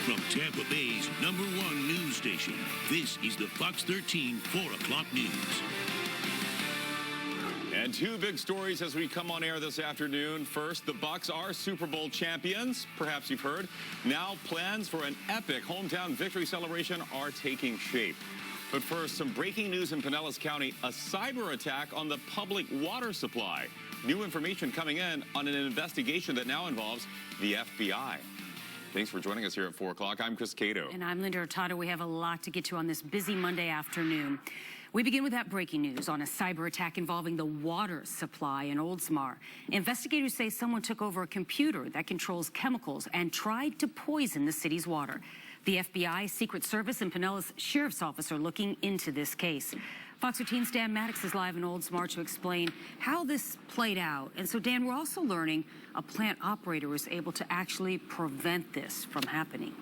From Tampa Bay's #1 news station, this is the Fox 13 4 o'clock news. And two big stories as we come on air this afternoon. First, the Bucs are Super Bowl champions. Perhaps you've heard. Now plans for an epic hometown victory celebration are taking shape. But first, some breaking news in Pinellas County, a cyber attack on the public water supply. New information coming in on an investigation that now involves the FBI. Thanks for joining us here at 4 o'clock. I'm Cato. And I'm Linda Hurtado. We have a lot to get to on this busy Monday afternoon. We begin with that breaking news on a cyber attack involving the water supply in Oldsmar. Investigators say someone took over a computer that controls chemicals and tried to poison the city's water. The FBI, Secret Service, and Pinellas Sheriff's Office are looking into this case. Fox 13's Dan Matics is live in Oldsmar to explain how this played out. And so, Dan, we're also learning a plant operator was able to actually prevent this from happening.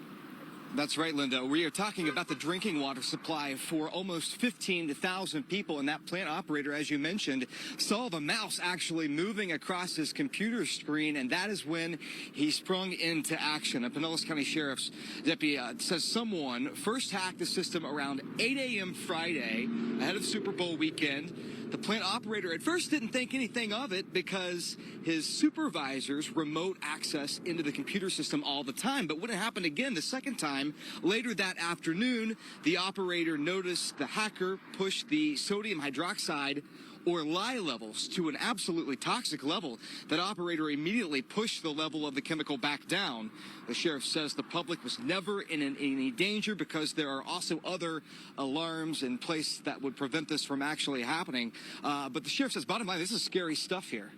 That's right, Linda. We are talking about the drinking water supply for almost 15,000 people, and that plant operator, as you mentioned, saw the mouse actually moving across his computer screen, and that is when he sprung into action. A Pinellas County Sheriff's deputy says someone first hacked the system around 8 a.m. Friday ahead of Super Bowl weekend. The plant operator at first didn't think anything of it because his supervisors remote access into the computer system all the time. But when it happened again the second time, later that afternoon, the operator noticed the hacker push the sodium hydroxide or lye levels to an absolutely toxic level. That operator immediately pushed the level of the chemical back down. The sheriff says the public was never in any danger because there are also other alarms in place that would prevent this from actually happening. But the sheriff says, bottom line, this is scary stuff here.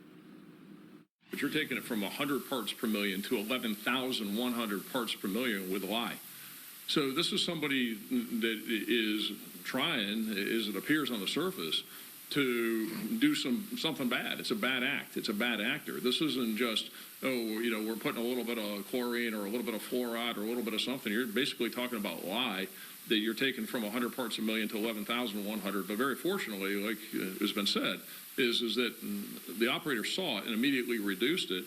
But you're taking it from 100 parts per million to 11,100 parts per million with lye. So this is somebody that is trying, as it appears on the surface, to do something bad. It's a bad act. It's a bad actor. This isn't just, oh, you know, we're putting a little bit of chlorine or a little bit of fluoride or a little bit of something. You're basically talking about lye that you're taking from 100 parts per million to 11,100. But very fortunately, like has been said, is that the operator saw it and immediately reduced it.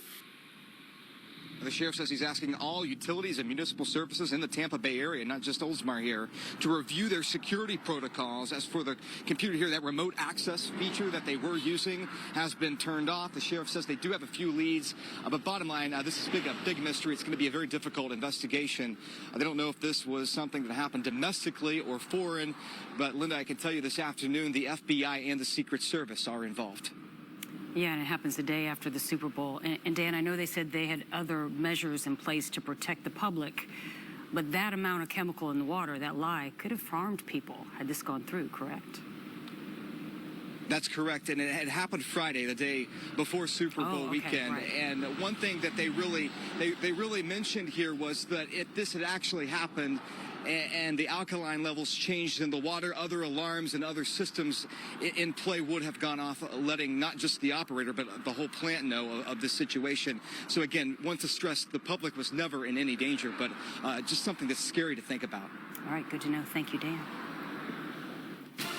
The sheriff says he's asking all utilities and municipal services in the Tampa Bay area, not just Oldsmar here, to review their security protocols. As for the computer here, that remote access feature that they were using has been turned off. The sheriff says they do have a few leads, but bottom line, this is a big mystery. It's going to be a very difficult investigation. They don't know if this was something that happened domestically or foreign, but Linda, I can tell you this afternoon, the FBI and the Secret Service are involved. Yeah, and it happens the day after the Super Bowl. And Dan, I know they said they had other measures in place to protect the public, but that amount of chemical in the water, that lye, could have harmed people had this gone through, correct? That's correct, and it had happened Friday, the day before Super Bowl weekend. Right. And one thing that they really mentioned here was that if this had actually happened and the alkaline levels changed in the water, other alarms and other systems in play would have gone off, letting not just the operator but the whole plant know of this situation. So again, want to stress the public was never in any danger, but just something that's scary to think about. All right, good to know. Thank you, Dan.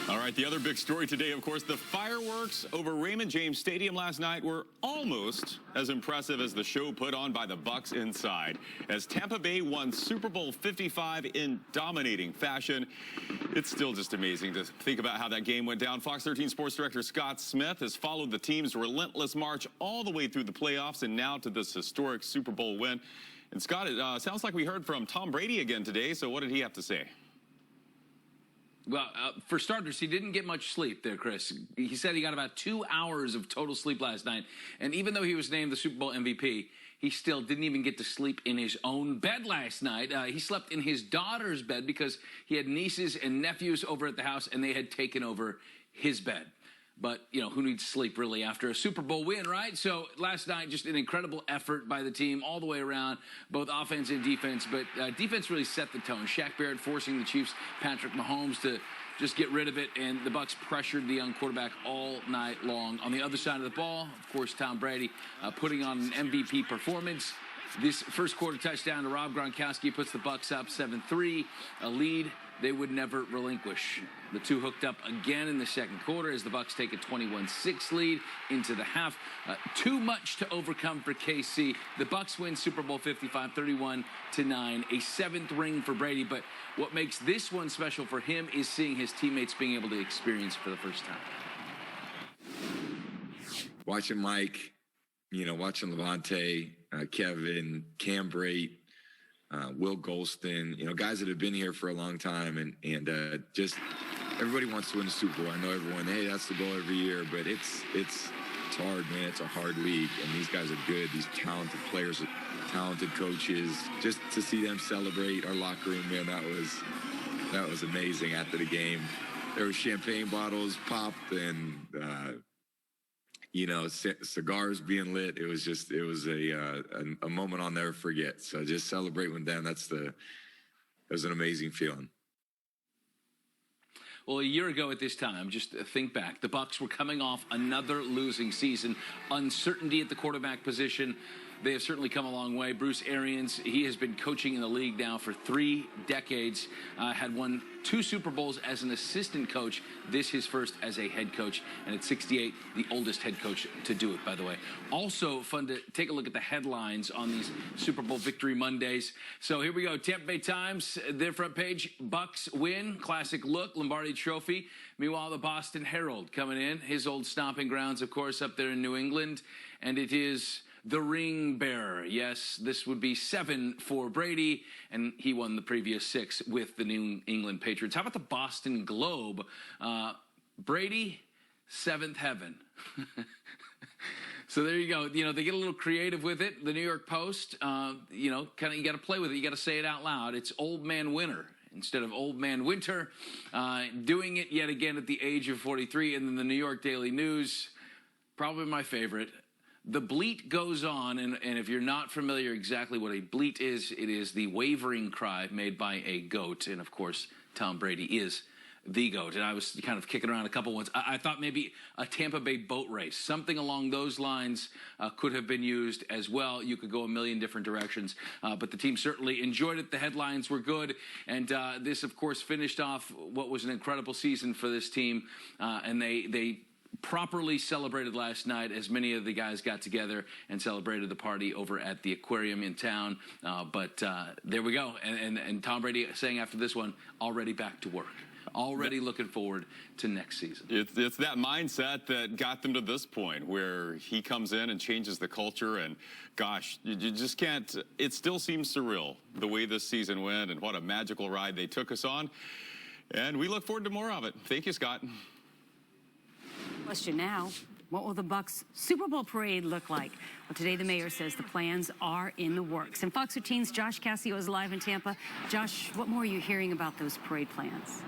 All right, the other big story today, of course, the fireworks over Raymond James Stadium last night were almost as impressive as the show put on by the Bucs inside. As Tampa Bay won Super Bowl 55 in dominating fashion, it's still just amazing to think about how that game went down. Fox 13 Sports Director Scott Smith has followed the team's relentless march all the way through the playoffs and now to this historic Super Bowl win. And Scott, it sounds like we heard from Tom Brady again today, so what did he have to say? Well, for starters, he didn't get much sleep there, Chris. He said he got about 2 hours of total sleep last night. And even though he was named the Super Bowl MVP, he still didn't even get to sleep in his own bed last night. He slept in his daughter's bed because he had nieces and nephews over at the house, and they had taken over his bed. But, you know, who needs sleep, really, after a Super Bowl win, right? So last night, just an incredible effort by the team all the way around, both offense and defense. But defense really set the tone. Shaq Barrett forcing the Chiefs' Patrick Mahomes to just get rid of it, and the Bucs pressured the young quarterback all night long. On the other side of the ball, of course, Tom Brady putting on an MVP performance. This first quarter touchdown to Rob Gronkowski puts the Bucs up 7-3, a lead they would never relinquish. The two hooked up again in the second quarter as the Bucs take a 21-6 lead into the half. Too much to overcome for KC. The Bucs win Super Bowl 55, 31-9, a seventh ring for Brady. But what makes this one special for him is seeing his teammates being able to experience it for the first time. Watching Mike, watching Levante, Kevin, Cam Brate, Will Golston, guys that have been here for a long time, and just everybody wants to win the Super Bowl. I know everyone, hey, that's the goal every year, but it's hard, man. It's a hard league, and these guys are good. These talented players, talented coaches. Just to see them celebrate our locker room, man, that was amazing. After the game, there was champagne bottles popped and cigars being lit. It was a moment I'll never forget. So just celebrate with them. It was an amazing feeling. Well, a year ago at this time, just think back, the Bucs were coming off another losing season. Uncertainty at the quarterback position. They have certainly come a long way. Bruce Arians, he has been coaching in the league now for 3 decades, had won 2 Super Bowls as an assistant coach. This his first as a head coach, and at 68, the oldest head coach to do it, by the way. Also fun to take a look at the headlines on these Super Bowl Victory Mondays. So here we go. Tampa Bay Times, their front page, Bucs win, classic look, Lombardi Trophy. Meanwhile, the Boston Herald coming in, his old stomping grounds, of course, up there in New England, and it is the ring bearer. Yes, this would be 7 for Brady, and he won the previous 6 with the New England Patriots. How about the Boston Globe? Brady, 7th heaven. So there you go. They get a little creative with it. The New York Post, you got to play with it. You got to say it out loud. It's Old Man Winter instead of Old Man Winter, doing it yet again at the age of 43. And then the New York Daily News, probably my favorite. The bleat goes on, and if you're not familiar exactly what a bleat is, it is the wavering cry made by a goat. And, of course, Tom Brady is the GOAT. And I was kind of kicking around a couple ones. I thought maybe a Tampa Bay boat race, something along those lines could have been used as well. You could go a million different directions, but the team certainly enjoyed it. The headlines were good, and this, of course, finished off what was an incredible season for this team, and they properly celebrated last night as many of the guys got together and celebrated the party over at the aquarium in town. But there we go. And Tom Brady saying after this one, already back to work. Already looking forward to next season. It's that mindset that got them to this point where he comes in and changes the culture. And gosh, you just can't, it still seems surreal the way this season went and what a magical ride they took us on. And we look forward to more of it. Thank you, Scott. Question now, what will the Bucs Super Bowl parade look like? Well, today the mayor says the plans are in the works. And Fox 13's Josh Cascio is live in Tampa. Josh, what more are you hearing about those parade plans?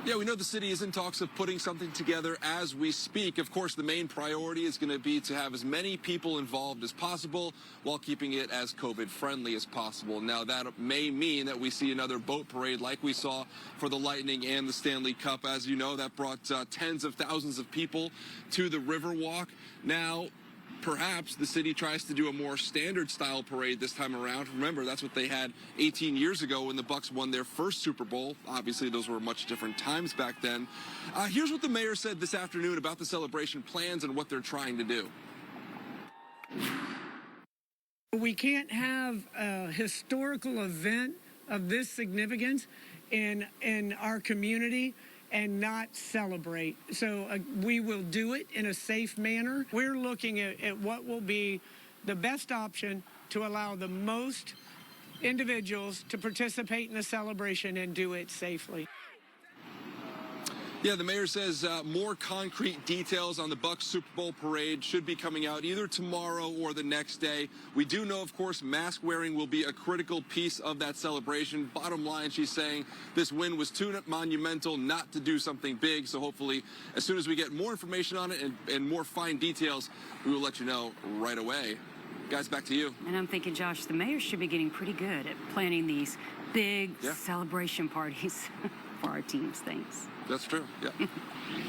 Yeah, we know the city is in talks of putting something together as we speak. Of course, the main priority is going to be to have as many people involved as possible while keeping it as COVID-friendly as possible. Now, that may mean that we see another boat parade like we saw for the Lightning and the Stanley Cup. As you know, that brought tens of thousands of people to the Riverwalk. Now, perhaps the city tries to do a more standard style parade this time around. Remember, that's what they had 18 years ago when the Bucs won their first Super Bowl. Obviously, those were much different times back then. Here's what the mayor said this afternoon about the celebration plans and what they're trying to do. We can't have a historical event of this significance in our community and not celebrate. So we will do it in a safe manner. We're looking at what will be the best option to allow the most individuals to participate in the celebration and do it safely. Yeah, the mayor says more concrete details on the Bucs Super Bowl parade should be coming out either tomorrow or the next day. We do know, of course, mask wearing will be a critical piece of that celebration. Bottom line, she's saying this win was too monumental not to do something big. So hopefully, as soon as we get more information on it and more fine details, we will let you know right away. Guys, back to you. And I'm thinking, Josh, the mayor should be getting pretty good at planning these big celebration parties. for our teams. Thanks. That's true, yeah.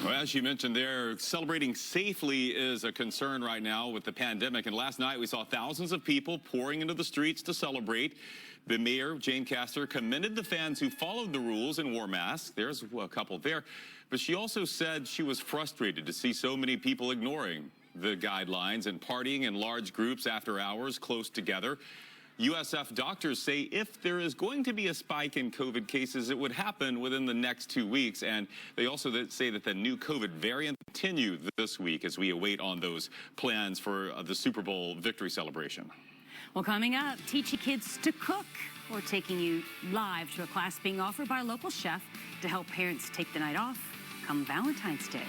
Well, as you mentioned there, celebrating safely is a concern right now with the pandemic. And last night we saw thousands of people pouring into the streets to celebrate. The mayor, Jane Castor, commended the fans who followed the rules and wore masks. There's a couple there. But she also said she was frustrated to see so many people ignoring the guidelines and partying in large groups after hours close together. USF doctors say if there is going to be a spike in COVID cases, it would happen within the next 2 weeks. And they also say that the new COVID variant continue this week as we await on those plans for the Super Bowl victory celebration. Well, coming up, teaching kids to cook. We're taking you live to a class being offered by a local chef to help parents take the night off come Valentine's Day.